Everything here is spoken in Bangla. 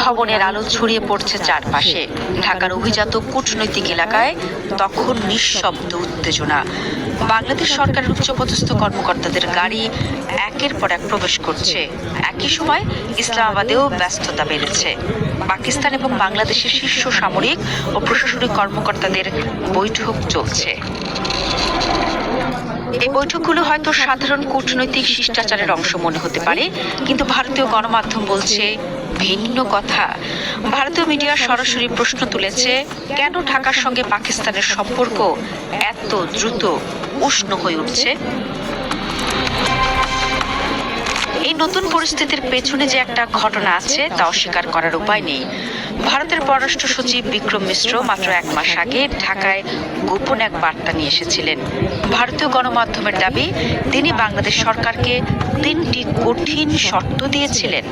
ভবনের আলো ছড়িয়ে পড়ছে চারপাশে। ঢাকার অভিজাত কূটনৈতিক এলাকায় তখন নিঃশব্দ উত্তেজনা। বাংলাদেশ সরকারের উচ্চপদস্থ কর্মকর্তাদের গাড়ি একের পর এক প্রবেশ করছে। একই সময় ইসলামাবাদেও ব্যস্ততা বেড়েছে। পাকিস্তান এবং বাংলাদেশের শীর্ষ সামরিক ও প্রশাসনিক কর্মকর্তাদের বৈঠক চলছে। এই বৈঠকগুলো হয়তো সাধারণ কূটনৈতিক শিষ্টাচারের অংশ মনে হতে পারে, কিন্তু ভারতীয় গণমাধ্যম বলছে ভিন্ন কথা। ভারতীয় মিডিয়া সরাসরি প্রশ্ন তুলেছে, কেন ঢাকার সঙ্গে পাকিস্তানের সম্পর্ক এত দ্রুত উষ্ণ হয়ে উঠছে? এই নতুন পরিস্থিতির পেছনে যে একটা ঘটনা আছে তা অস্বীকার করার উপায় নেই। ভারতের পররাষ্ট্র সচিব বিক্রম মিশ্র মাত্র 1 মাস আগে ঢাকায় গোপন এক বার্তা নিয়ে এসেছিলেন। ভারতীয় গণমাধ্যমের দাবি, তিনি বাংলাদেশ সরকারকে 3টি কঠিন শর্ত দিয়েছিলেন।